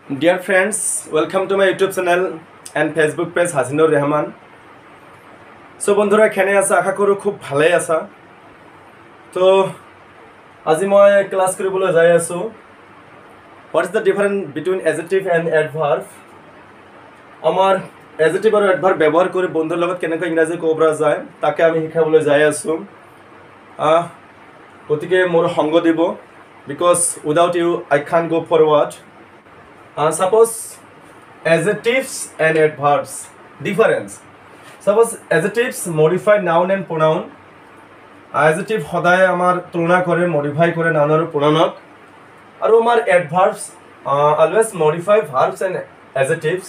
Dear friends, welcome to my YouTube channel and Facebook page Hasinur Rehman. So বন্ধুরা এখানে আছে আশা কৰো খুব ভালে আছা তো আজি মই ক্লাস কৰিবলৈ যাই আছো What is the difference between adjective and adverb আমাৰ adjective আৰু adverb ব্যৱহাৰ কৰি বন্ধুৰ লগত কেনেকৈ ইংৰাজী ক'ব পৰা যায় তাকে আমি শিকাবলৈ যাই আছো গতিকে মোৰ সংগ দিব because without you I can't go forward. Suppose adjectives and adverbs difference. Suppose adjectives modify noun and pronoun. Adjective সদায় আমাৰ তুলনা কৰে modify কৰে noun আৰু pronoun আৰু আমাৰ adverbs always modify verbs and adjectives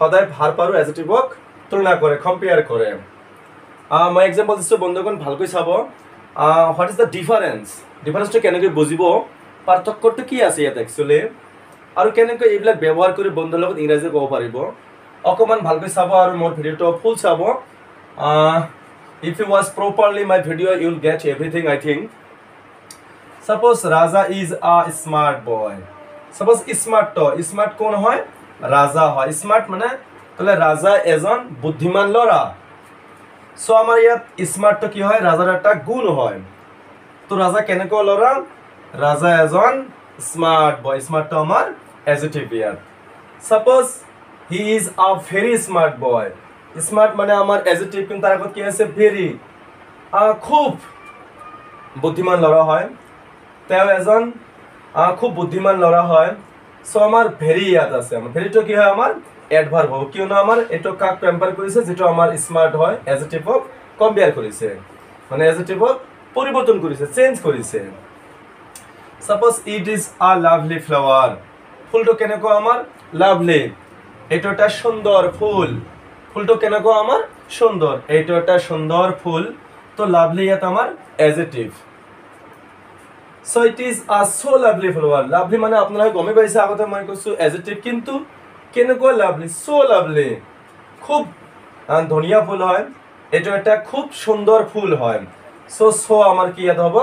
সদায় verb আৰু adjective তুলনা কৰে compare কৰে মই example দিছো বন্ধুগণ ভালকৈ চাব what is the difference to কেনেকৈ বুজিব পাৰ্থক্যটো কি আছে ইয়াত actually আৰু কেনেকৈ এইবিলাক ব্যৱহাৰ কৰি বন্ধুৰ লগত ইংৰাজী ক'ব পাৰিব অকমান ভালকৈ চাব আৰু মোৰ ভিডিওটো ফুল চাব if you watch properly my video you will get everything I think. Suppose Raja is a smart boy. Suppose smart কোন হয় রাজা হয় smart মানে তাহলে রাজা এজন বুদ্ধিমান লৰা সো আমাৰ ইয়াত স্মাৰ্ট তো কি হয় ৰাজাৰ এটা গুণ হয় তো ৰাজা কেনেকৈ লৰা রাজা এজন smart boy smart to আমার adjective here. Suppose he is a very smart boy. Smart মানে আমার adjective কিন্তু তার আগত কি আছে very খুব বুদ্ধিমান লৰা হয় তেও এজন খুব বুদ্ধিমান লৰা হয় সো আমাৰ very ইয়াত আছে আমাৰ very তো কি হয় আমাৰ adverb হ'ব কিয়নো আমাৰ এটো কাক কম্পেয়াৰ কৰিছে যেটো আমাৰ smart হয় adjective কম্পেয়াৰ কৰিছে মানে adjective পৰিবৰ্তন কৰিছে চেঞ্জ কৰিছে Suppose it is a lovely flower. ফুলটো কেনেকৈ আমাৰ lovely এটো এটা সুন্দৰ ফুল ফুলটো কেনেকৈ আমাৰ সুন্দৰ এটো এটা সুন্দৰ ফুল তো lovely ইয়াত আমাৰ adjective so it is a so lovely flower lovely মানে আপোনালোকে গমে পাইছে আগতে মই কৈছো adjective কিন্তু কেনেকৈ lovely so lovely খুব ধুনীয়া ফুল হয় এটো এটা খুব সুন্দৰ ফুল হয় so আমাৰ কি ইয়াত হ'ব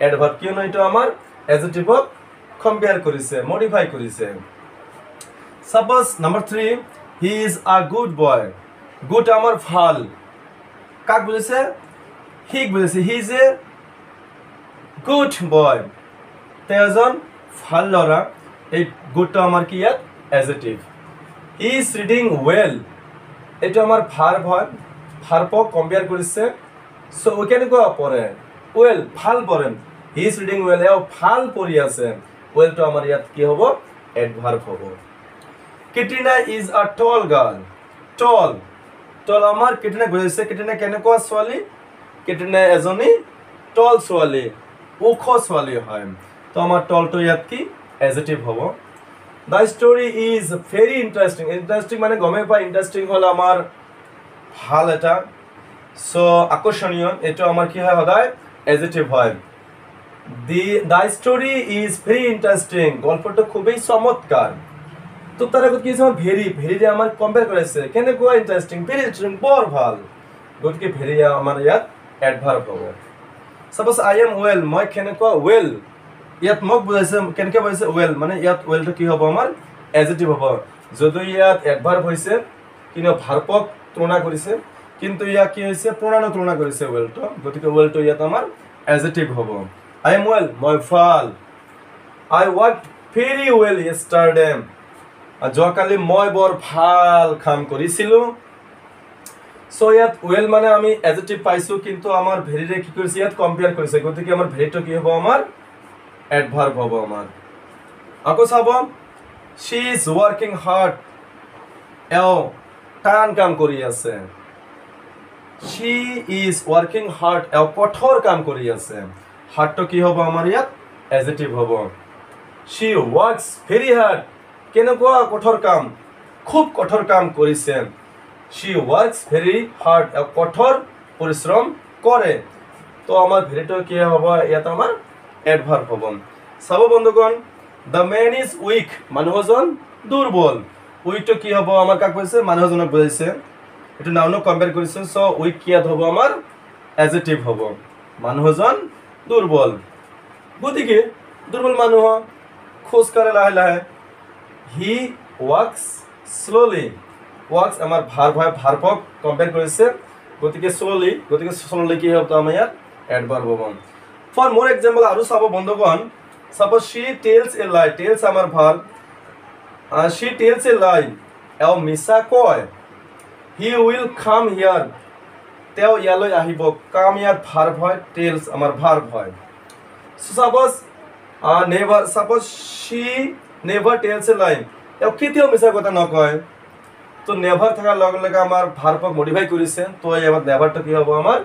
adverb কিয়নো এটো আমাৰ adjective compare কৰিছে modify কৰিছে suppose number 3 he is a good boy good আমাৰ ভাল কাক বুজিছে he বুজিছে he is a good boy Teejan ভাল লৰা এই good টো আমাৰ কি ইয়াত adjective he is reading well এটো আমাৰ verb হয় verb compare কৰিছে so we can go পৰে well ভাল পৰে he is reading well এও ভাল পঢ়ি আছে well to আমাৰ ইয়াত কি হ'ব adverb হ'ব Katrina is a tall girl tall আমাৰ Katrina বুজিছে Katrina কেনেকুৱা ছোৱালী Katrina এজনী tall ছোৱালী ওখ ছোৱালী হয় তো আমাৰ tall to ইয়াত কি adjective হ'ব the story is very interesting মানে গমে পাই interesting হল আমাৰ ভাল এটা so আকৰ্ষণীয় এটো আমাৰ কি হয় সদায় adjective হয় The story is very interesting. গল্পটো খুবই চমৎকাৰ তো তাৰ আগত কি আছে ভেৰি ভেৰি আমাৰ কম্পেয়াৰ কৰিছে কেনেকুৱা ইন্টাৰেস্টিং ভেৰি ইন্টাৰেস্টিং বৰ ভাল গতিকে ভেৰি আমাৰ ইয়াত এডভাৰ্ব হ'ব সাপোজ আই এম ওয়েল মই কেনেকুৱা ওয়েল ইয়াত মোক বুজাইছে কেনেকৈ বুজাইছে ওয়েল মানে ইয়াত ওয়েল তো কি হ'ব আমাৰ এডজেক্টিভ হ'ব যদি ইয়াত এডভাৰ্ব হৈছে কিন্তু ভাৰ্বক তুলনা কৰিছে কিন্তু ইয়া কি হৈছে প্ৰনাউন তুলনা কৰিছে ওয়েল তো গতিকে ওয়েল তো ইয়াত আমাৰ এডজেক্টিভ হ'ব I am well, my fall. I worked very well yesterday. যোৱাকালি মই বৰ ভাল কাম কৰিছিলো সো ইয়াত well মানে আমি adjective পাইছো কিন্তু আমাৰ very ৰে কি কৰিছে ইয়াত কম্পেয়াৰ কৰিছে গতিকে আমাৰ very তো কি হ'ব আমাৰ adverb হ'ব আমাৰ আকৌ চাব she is working hard এও টান কাম কৰি আছে she is working hard এও কঠোৰ কাম কৰি আছে hard to কি হ'ব আমাৰ ইয়াত adjective হ'ব she works very hard কেনেকুৱা কঠোৰ কাম খুব কঠোৰ কাম কৰিছে she works very hard কঠোৰ পৰিশ্ৰম কৰে তো আমাৰ very to কি হ'ব ইয়াত আমাৰ adverb হ'ব চাব বন্ধুগণ the man is weak মানুহজন দুৰ্বল weak to কি হ'ব আমাৰ কাক কৈছে মানুহজনক বুজাইছে এটো নাউনক কম্পেয়াৰ কৰিছে সো weak কি ইয়াত হ'ব আমাৰ adjective হ'ব মানুহজন দুৰ্বল গতিকে দুৰ্বল মানুহ খোজ কাঢ়ে লাহে লাহে হি ৱাকছ শ্ল'লি ৱাকছ আমাৰ ভাৰ্ব হয় ভাৰ্বক কম্পেয়াৰ কৰিছে গতিকে শ্ল'লি কি হ'ব আমাৰ ইয়াত এডভাৰ্ব হ'ব ফৰ মোৰ এক্সাম্পল আৰু চাব বন্ধুগণ suppose she tells a lie tells আমাৰ verb she tells a lie এও মিছা কয় he will come here তেওঁ ইয়ালৈ আহিব কাম ইয়াত ভাৰ্ব হয় tells আমাৰ ভাৰ্ব হয় so suppose she never tells a lie এও কেতিয়াও মিছা কথা নকয় তো নেভাৰ থাকাৰ লগে লগে আমাৰ ভাৰ্বক মডিফাই কৰিছে তো এই আমাৰ নেভাৰটো কি হ'ব আমাৰ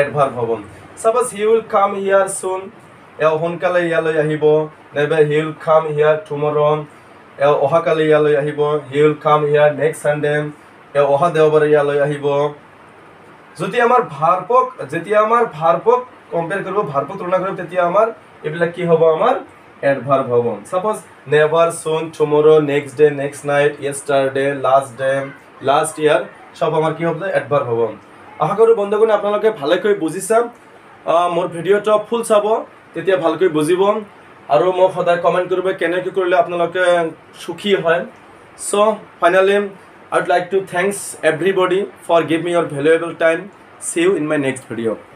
এডভাৰ্ব হ'ব suppose he will come here soon এও সোনকালে ইয়ালৈ আহিব never he will come here tomorrow এও অহাকালি ইয়ালৈ আহিব he will come here next Sunday এও অহা দেওবাৰে ইয়ালৈ আহিব যদি আমাৰ ভাৰ্বক কম্পেয়াৰ কৰিব ভাৰ্বক তুলনা কৰিব তেতিয়া আমাৰ এইবিলাক কি হ'ব আমাৰ এডভাৰ্ব হ'ব suppose never soon tomorrow next day next night yesterday last day last year সব আমাৰ কি হ'ব এডভাৰ্ব হ'ব আশা কৰো বন্ধুগণ আপোনালোকে ভালকৈ বুজিছা মোৰ ভিডিওটো ফুল চাব তেতিয়া ভালকৈ বুজিব আৰু মোক সদায় কমেন্ট কৰিব কেনেকৈ কৰিলে আপোনালোকে সুখী হয় so finally I would like to thanks everybody for giving me your valuable time. See you in my next video.